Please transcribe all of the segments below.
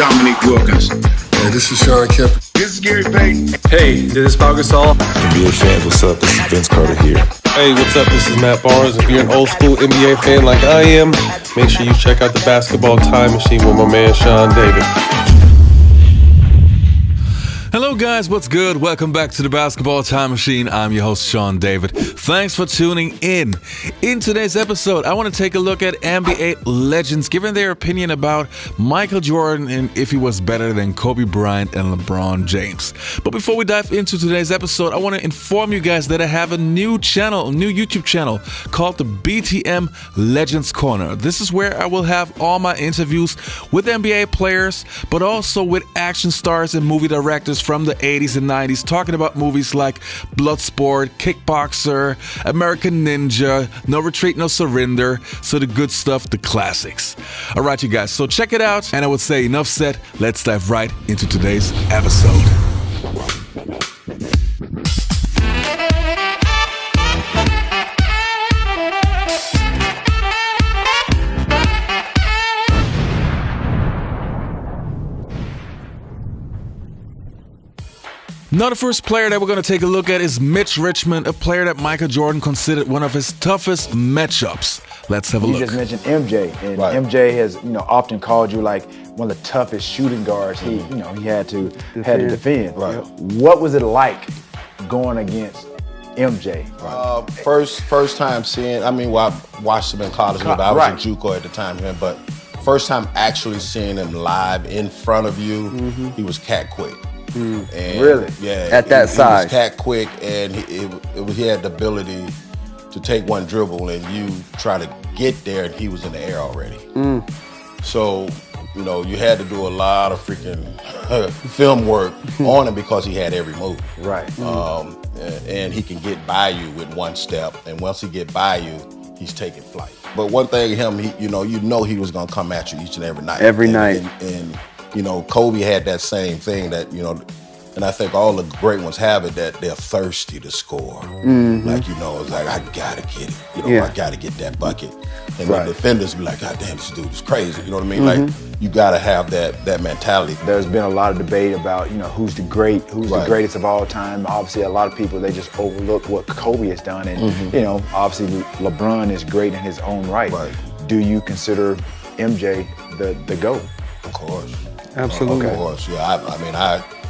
Dominique Wilkins. Hey, this is Sean Kemp. This is Gary Payton. Hey, this is Pau Gasol. NBA fans, what's up? This is Vince Carter here. Hey, what's up? This is Matt Barnes. If you're an old school NBA fan like I am, make sure you check out the Basketball Time Machine with my man Sean David. Hello guys, what's good? Welcome back to the Basketball Time Machine. I'm your host, Sean David. Thanks for tuning in. In today's episode, I want to take a look at NBA legends giving their opinion about Michael Jordan and if he was better than Kobe Bryant and LeBron James. But before we dive into today's episode, I want to inform you guys that I have a new YouTube channel called the BTM Legends Corner. This is where I will have all my interviews with NBA players, but also with action stars and movie directors from the 80s and 90s, talking about movies like Bloodsport, Kickboxer, American Ninja, No Retreat, No Surrender, so the good stuff, the classics. All right, you guys, so check it out, and I would say enough said, let's dive right into today's episode. Now the first player that we're going to take a look at is Mitch Richmond, a player that Michael Jordan considered one of his toughest matchups. Let's have a look. You just mentioned MJ, and Right. MJ has often called you like one of the toughest shooting guards he had to defend. Right. What was it like going against MJ? First time seeing, I watched him in college, but I was Right. in G.O.A.T at the time, but first time actually seeing him live in front of you, he was cat quick. And Really? Yeah. At that he size. was cat quick, and he had the ability to take one dribble and you try to get there, and he was in the air already. So, you had to do a lot of freaking film work on him because he had every move. Right. And he can get by you with one step, and once he get by you, he's taking flight. But one thing, he he was gonna come at you each and every night. Every night. And Kobe had that same thing that, and I think all the great ones have it, that they're thirsty to score. Like, it's like, I gotta get it. I gotta get that bucket. And the defenders be like, God damn, this dude is crazy. You know what I mean? Like, you gotta have that mentality. There's been a lot of debate about who's the greatest of all time. Obviously, a lot of people, they just overlook what Kobe has done, and obviously LeBron is great in his own right. Do you consider MJ the GOAT? Of course. Absolutely. Of course, yeah.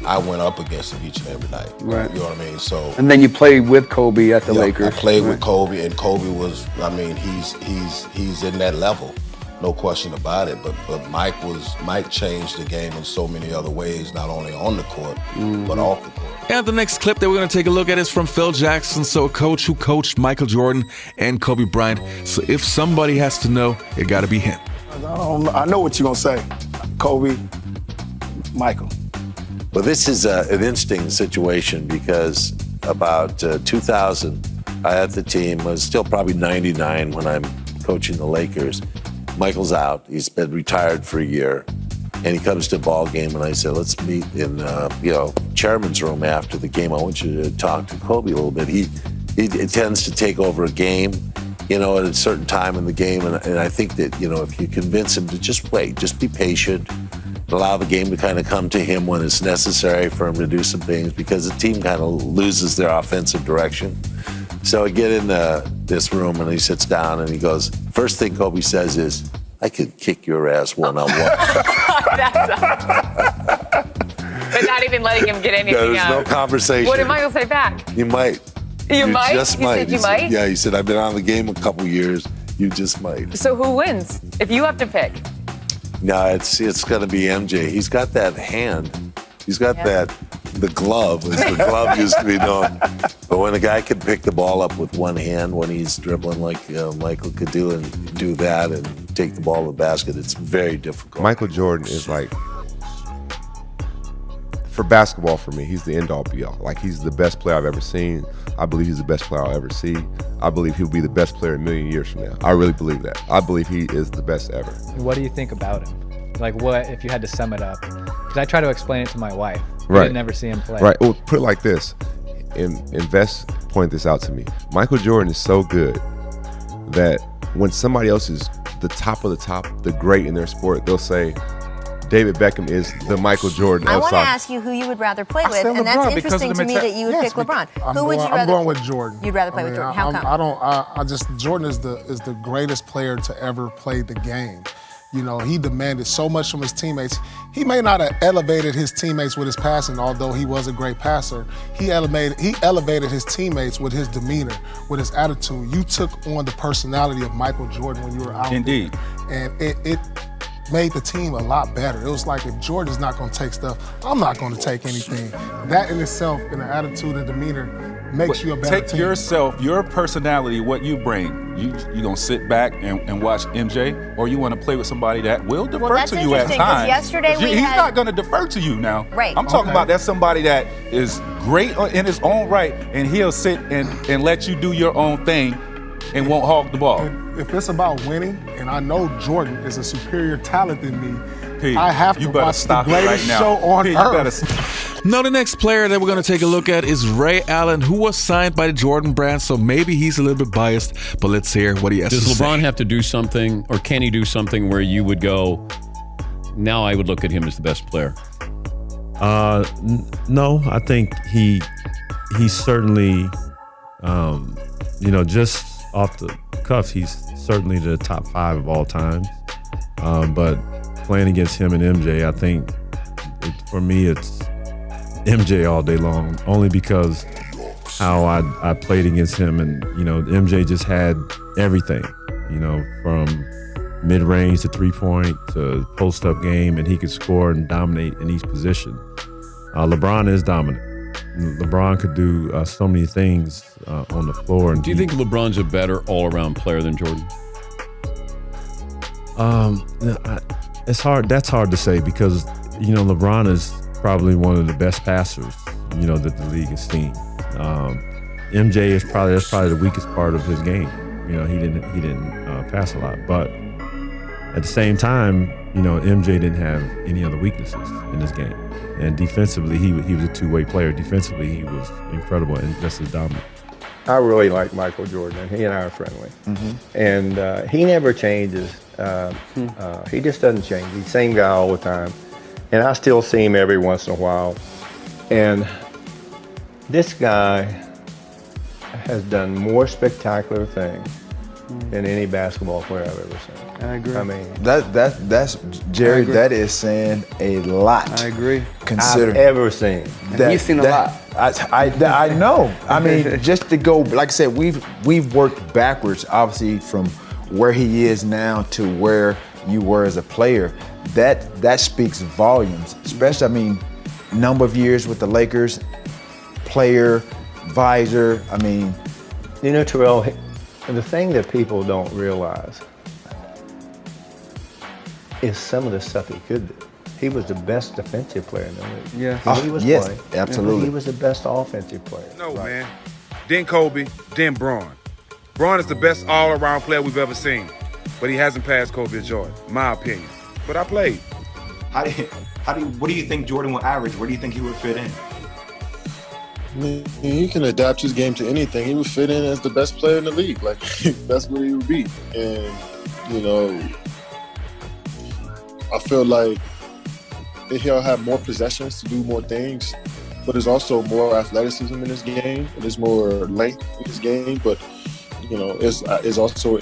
I went up against him each and every night. Right. You know what I mean? So. And then you played with Kobe at the Lakers. I played with Kobe, and Kobe was. He's in that level, no question about it. But Mike changed the game in so many other ways, not only on the court but off the court. And the next clip that we're going to take a look at is from Phil Jackson, so a coach who coached Michael Jordan and Kobe Bryant. So if somebody has to know, it got to be him. I know what you're going to say. Kobe, Michael. Well, this is an interesting situation because about 2000, I had the team, was still probably 99 when I'm coaching the Lakers. Michael's out. He's been retired for a year. And he comes to a ball game, and I said, let's meet in, chairman's room after the game. I want you to talk to Kobe a little bit. He tends to take over a game, at a certain time in the game. And I think that, if you convince him to just wait, just be patient, allow the game to kind of come to him when it's necessary for him to do some things, because the team kind of loses their offensive direction. So I get in this room, and he sits down, and he goes, first thing Kobe says is, I could kick your ass one-on-one. But not even letting him get anything There's out. no conversation. What did Michael say back? You might. You might? Just He might. said you He might? Yeah, he said, I've been on the game a couple years. You just might. So who wins if you have to pick? No, it's going to be MJ. He's got that hand. He's got the glove, as the glove used to be known. But when a guy can pick the ball up with one hand when he's dribbling like Michael could do, and do that and take the ball to the basket, it's very difficult. Michael Jordan is like, for basketball for me, he's the end-all be-all. Like, he's the best player I've ever seen. I believe he's the best player I'll ever see. I believe he'll be the best player a million years from now. I really believe that. I believe he is the best ever. What do you think about him? Like, what, if you had to sum it up? Because I try to explain it to my wife. Right. I didn't ever see him play. Right. Well, put it like this. Invest point this out to me. Michael Jordan is so good that when somebody else is the top of the top, the great in their sport, they'll say, David Beckham is the Michael Jordan I of want to soccer. ask you who you would rather play with, say and that's LeBron because interesting of to the me that you would pick LeBron. Who would you rather? I'm going with Jordan. You'd rather play with Jordan. How come? Jordan is the greatest player to ever play the game. You know, he demanded so much from his teammates. He may not have elevated his teammates with his passing, although he was a great passer. He elevated his teammates with his demeanor, with his attitude. You took on the personality of Michael Jordan when you were out Indeed. there. And it made the team a lot better. It was like, if Jordan's not going to take stuff, I'm not going to take anything. That in itself, in the attitude and demeanor, makes you a better Take team. yourself, your personality, what you bring. You gonna sit back and watch MJ, or you want to play with somebody that will defer that's to you at interesting, 'cause times? yesterday 'Cause we he's had- not gonna defer to you now. Right. I'm talking about that's somebody that is great in his own right, and he'll sit and let you do your own thing and won't hog the ball. If it's about winning, and I know Jordan is a superior talent than me, P, I have to you better watch the stop it greatest right now. show on P, you earth. better Now, the next player that we're going to take a look at is Ray Allen, who was signed by the Jordan brand, so maybe he's a little bit biased, but let's hear what he has Does to say. LeBron have to do something, or can he do something where you would go, now I would look at him as the best player? No, I think he's certainly, just off the cuff, he's certainly the top 5 of all time. But playing against him and MJ, I think for me it's MJ all day long, only because how I played against him, and MJ just had everything, from mid-range to 3-point to post-up game, and he could score and dominate in each position. LeBron is dominant. LeBron could do so many things on the floor. And do you think LeBron's a better all-around player than Jordan? It's hard. That's hard to say because LeBron is probably one of the best passers that the league has seen. MJ is probably the weakest part of his game. He didn't pass a lot, but at the same time, MJ didn't have any other weaknesses in his game. And defensively, he was a two-way player. Defensively, he was incredible and just as dominant. I really like Michael Jordan, and he and I are friendly. And he never changes. He just doesn't change. He's the same guy all the time. And I still see him every once in a while. And this guy has done more spectacular things than any basketball player I've ever seen. I agree. I mean, that's Jerry. That is saying a lot. I agree. Consider I've ever seen. You've seen a lot. I know. I mean, just to go, like I said, we've worked backwards, obviously, from where he is now to where you were as a player. That speaks volumes. Especially, I mean, number of years with the Lakers, player, visor. I mean, Terrell, the thing that people don't realize is some of the stuff he could do. He was the best defensive player in the league. Yeah. When he was yes, playing. absolutely. He was the best offensive player. No, man. Then Kobe, then Bron. Bron is the best all-around player we've ever seen, but he hasn't passed Kobe or Jordan, my opinion. But I played. What do you think Jordan will average? Where do you think he would fit in? I mean, he can adapt his game to anything. He would fit in as the best player in the league. Like, that's what he would be. And, I feel like he'll have more possessions to do more things, but there's also more athleticism in his game, and there's more length in his game, but, it's also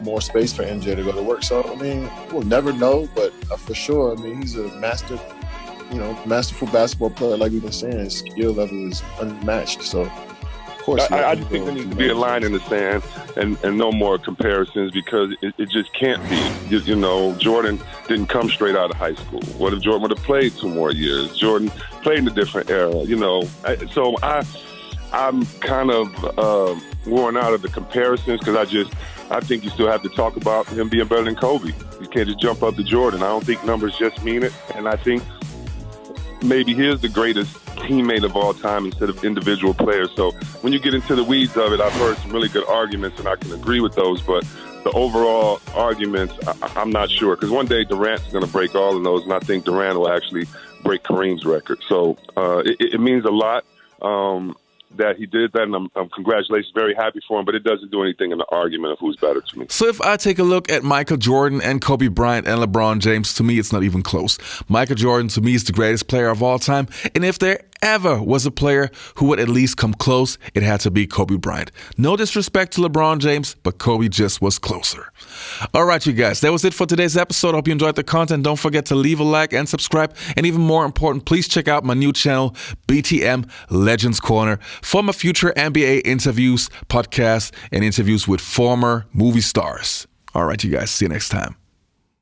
more space for MJ to go to work. So, I mean, we'll never know, but for sure, I mean, he's a masterful basketball player, like we've been saying. His skill level is unmatched. So, of course, I just think there needs to be a line in the sand and no more comparisons because it just can't be. Jordan didn't come straight out of high school. What if Jordan would have played 2 more years? Jordan played in a different era, So I'm kind of worn out of the comparisons because I think you still have to talk about him being better than Kobe. You can't just jump up to Jordan. I don't think numbers just mean it, and I think maybe he's the greatest teammate of all time instead of individual players. So when you get into the weeds of it, I've heard some really good arguments, and I can agree with those. But the overall arguments, I'm not sure. Because one day Durant's going to break all of those, and I think Durant will actually break Kareem's record. So it means a lot. that he did that, and I'm congratulations, very happy for him, but it doesn't do anything in the argument of who's better to me. So if I take a look at Michael Jordan and Kobe Bryant and LeBron James, to me, it's not even close. Michael Jordan, to me, is the greatest player of all time. And if there ever was a player who would at least come close, it had to be Kobe Bryant. No disrespect to LeBron James, but Kobe just was closer. All right, you guys, that was it for today's episode. I hope you enjoyed the content. Don't forget to leave a like and subscribe. And even more important, please check out my new channel, BTM Legends Corner, for my future NBA interviews, podcasts, and interviews with former movie stars. All right, you guys, see you next time.